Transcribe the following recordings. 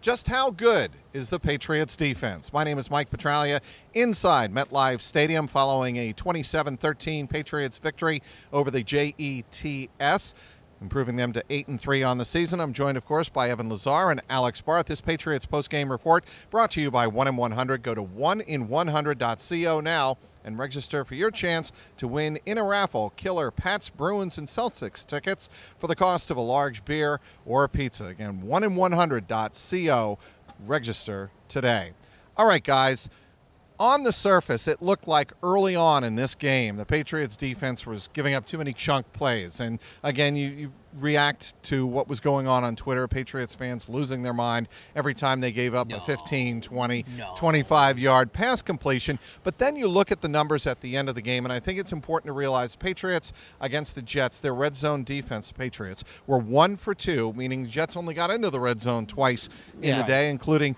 Just how good is the Patriots defense? My name is Mike Petraglia, inside MetLife Stadium following a 27-13 Patriots victory over the Jets, improving them to 8-3 on the season. I'm joined, of course, by Evan Lazar and Alex Barth. This Patriots postgame report brought to you by 1in100. Go to 1in100.co now and register for your chance to win in a raffle killer Pats, Bruins, and Celtics tickets for the cost of a large beer or a pizza. Again, 1in100.co. Register today. All right, guys. On the surface, it looked like early on in this game, the Patriots defense was giving up too many chunk plays. And again, you react to what was going on Twitter, Patriots fans losing their mind every time they gave up a 15, 20, 25-yard pass completion. But then you look at the numbers at the end of the game, and I think it's important to realize Patriots against the Jets, their red zone defense, the Patriots, were 1 for 2, meaning the Jets only got into the red zone twice in the day, including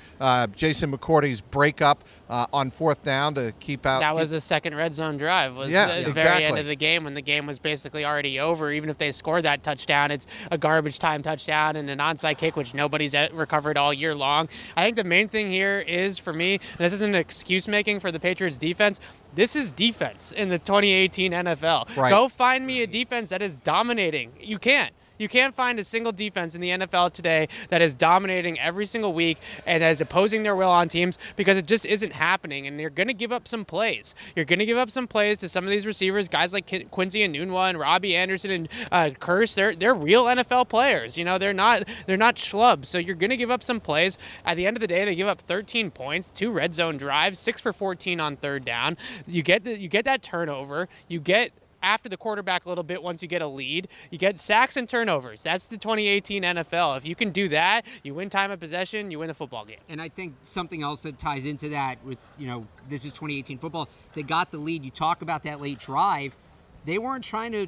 Jason McCourty's breakup on fourth down to keep out. That was the second red zone drive, was the very end of the game when the game was basically already over. Even if they scored that touchdown, it's a garbage time touchdown and an onside kick, which nobody's recovered all year long. I think the main thing here is, for me, this isn't excuse making for the Patriots defense. This is defense in the 2018 NFL. Right. Go find me a defense that is dominating. You can't. You can't find a single defense in the NFL today that is dominating every single week and that is opposing their will on teams, because it just isn't happening. And they're going to give up some plays. You're going to give up some plays to some of these receivers, guys like Quincy Enunwa and Robbie Anderson and Curse. They're real NFL players. You know, they're not schlubs. So you're going to give up some plays. At the end of the day, they give up 13 points, 2 red zone drives, 6 for 14 on third down. You get that turnover. You get after the quarterback a little bit once you get a lead. You get sacks and turnovers. That's the 2018 NFL. If you can do that, you win time of possession, you win the football game. And I think something else that ties into that with, this is 2018 football. They got the lead. You talk about that late drive. They weren't trying to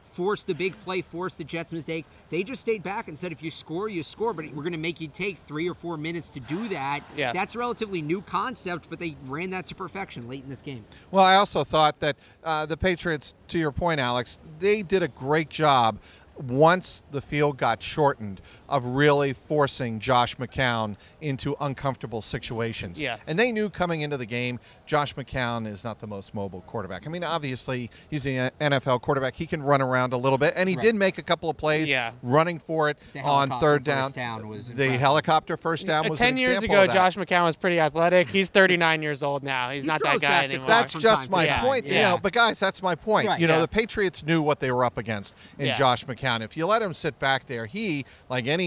force the big play, force the Jets' mistake. They just stayed back and said, if you score, you score, but we're going to make you take 3 or 4 minutes to do that. Yeah. That's a relatively new concept, but they ran that to perfection late in this game. Well, I also thought that the Patriots, to your point, Alex, they did a great job once the field got shortened of really forcing Josh McCown into uncomfortable situations. Yeah. And they knew coming into the game, Josh McCown is not the most mobile quarterback. I mean, obviously, he's an NFL quarterback. He can run around a little bit, and he did make a couple of plays running for it on third down. The helicopter first down was 10 years ago, Josh McCown was pretty athletic. He's 39 years old now. He's not that guy anymore. That's just my point. Yeah. But, guys, that's my point. Right, the Patriots knew what they were up against in Josh McCown. If you let him sit back there, he, like any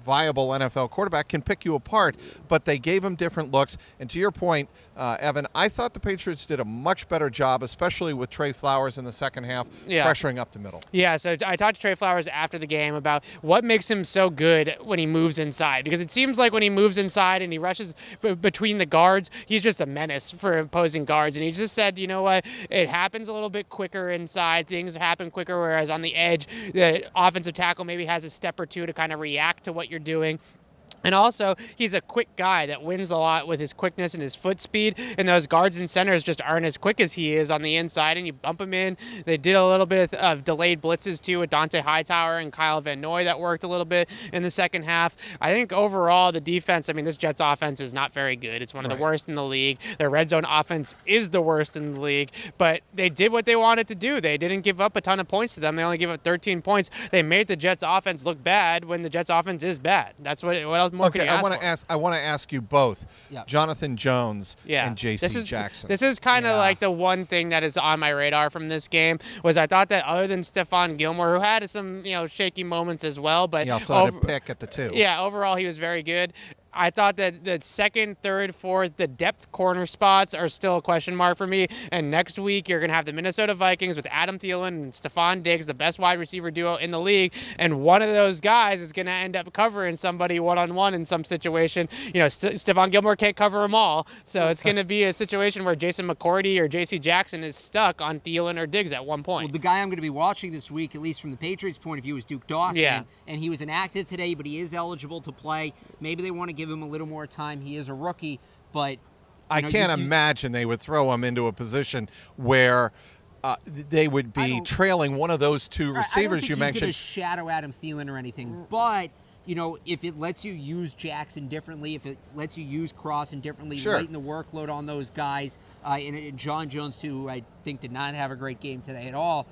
viable NFL quarterback, can pick you apart, but they gave him different looks. And to your point, Evan, I thought the Patriots did a much better job, especially with Trey Flowers in the second half, pressuring up the middle. Yeah, so I talked to Trey Flowers after the game about what makes him so good when he moves inside, because it seems like when he moves inside and he rushes between the guards, he's just a menace for opposing guards. And he just said, you know what, it happens a little bit quicker inside. Things happen quicker, whereas on the edge, the offensive tackle maybe has a step or two to kind of react to what you're doing. And also, he's a quick guy that wins a lot with his quickness and his foot speed, and those guards and centers just aren't as quick as he is on the inside, and you bump him in. They did a little bit of delayed blitzes, too, with Dante Hightower and Kyle Van Noy that worked a little bit in the second half. I think overall, the defense, I mean, this Jets offense is not very good. It's one of the worst in the league. Their red zone offense is the worst in the league, but they did what they wanted to do. They didn't give up a ton of points to them. They only gave up 13 points. They made the Jets offense look bad when the Jets offense is bad. That's what else more can you ask for? I want to ask you both, Jonathan Jones and J.C. Jackson. This is kind of like the one thing that is on my radar from this game, was I thought that other than Stephon Gilmore, who had some shaky moments as well, but he also had a pick at the 2. Yeah, overall he was very good. I thought that the second, third, fourth, the depth corner spots are still a question mark for me. And next week, you're going to have the Minnesota Vikings with Adam Thielen and Stephon Diggs, the best wide receiver duo in the league. And one of those guys is going to end up covering somebody one-on-one in some situation. Stephon Gilmore can't cover them all. So it's going to be a situation where Jason McCourty or J.C. Jackson is stuck on Thielen or Diggs at one point. Well, the guy I'm going to be watching this week, at least from the Patriots' point of view, is Duke Dawson. Yeah. And he was inactive today, but he is eligible to play. Maybe they want to give him a little more time. He is a rookie, but I can't imagine they would throw him into a position where they would be trailing one of those two receivers you mentioned. I don't think he's going to shadow Adam Thielen or anything, but if it lets you use Jackson differently, if it lets you use Crossan differently, Sure. lighten the workload on those guys, and John Jones, too, who I think did not have a great game today at all,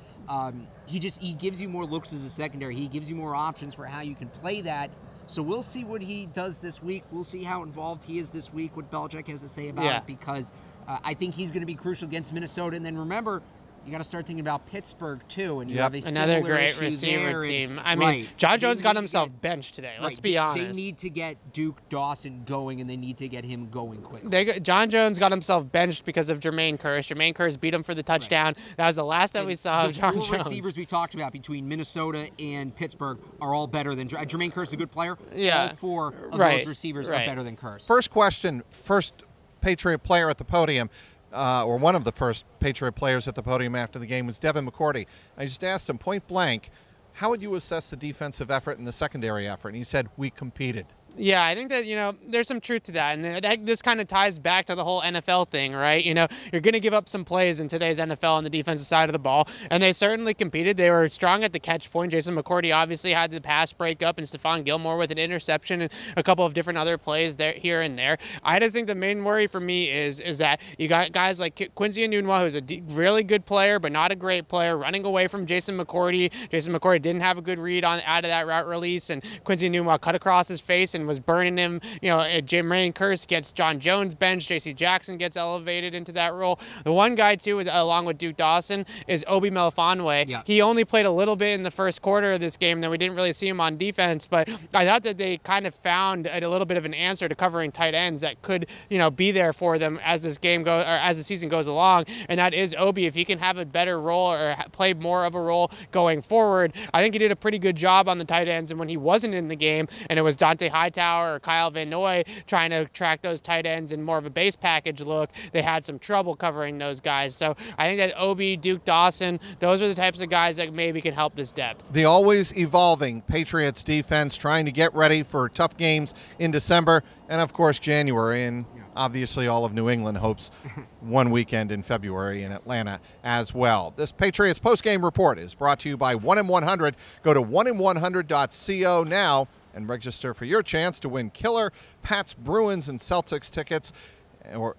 he gives you more looks as a secondary. He gives you more options for how you can play that. So we'll see what he does this week. We'll see how involved he is this week, what Belichick has to say about it, because I think he's going to be crucial against Minnesota. And then remember, you got to start thinking about Pittsburgh, too. And you have another great receiver team. I mean, John Jones got himself benched today. Let's be honest. They need to get Duke Dawson going, and they need to get him going quickly. John Jones got himself benched because of Jermaine Kearse. Jermaine Kearse beat him for the touchdown. That was the last that we saw of John Jones. The receivers we talked about between Minnesota and Pittsburgh are all better than Jermaine Kearse is a good player. Yeah. All four of those receivers are better than Kearse. First question, first Patriot player at the podium. Or one of the first Patriot players at the podium after the game was Devin McCourty. I just asked him point blank, how would you assess the defensive effort and the secondary effort? And he said, we competed. Yeah, I think that, there's some truth to that. And this kind of ties back to the whole NFL thing, right? You're going to give up some plays in today's NFL on the defensive side of the ball. And they certainly competed. They were strong at the catch point. Jason McCourty obviously had the pass breakup, and Stephon Gilmore with an interception and a couple of different other plays there, here and there. I just think the main worry for me is that you got guys like Quincy Enunwa, who's a really good player, but not a great player, running away from Jason McCourty. Jason McCourty didn't have a good read out of that route release, and Quincy Enunwa cut across his face and was burning him. Jermaine Kearse gets John Jones benched. J.C. Jackson gets elevated into that role. The one guy, too, along with Duke Dawson, is Obi Melifonwu. Yeah. He only played a little bit in the first quarter of this game, then we didn't really see him on defense, but I thought that they kind of found a little bit of an answer to covering tight ends that could, be there for them as this game goes, or as the season goes along, and that is Obi. If he can have a better role or play more of a role going forward, I think he did a pretty good job on the tight ends, and when he wasn't in the game, and it was Dante Hightower or Kyle Van Noy trying to track those tight ends in more of a base package look, they had some trouble covering those guys. So I think that Obi, Duke Dawson, those are the types of guys that maybe can help this depth. The always evolving Patriots defense trying to get ready for tough games in December and, of course, January. And obviously all of New England hopes one weekend in February in Atlanta as well. This Patriots postgame report is brought to you by 1-in-100. Go to 1in100.co now and register for your chance to win killer Pats, Bruins, and Celtics tickets,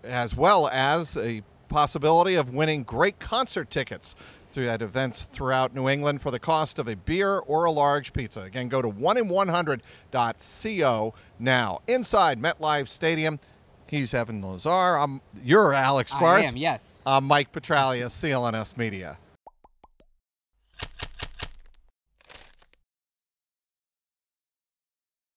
as well as a possibility of winning great concert tickets at events throughout New England for the cost of a beer or a large pizza. Again, go to 1in100.co now. Inside MetLife Stadium, he's Evan Lazar. You're Alex Barth. I am, yes. I'm Mike Petralia, CLNS Media.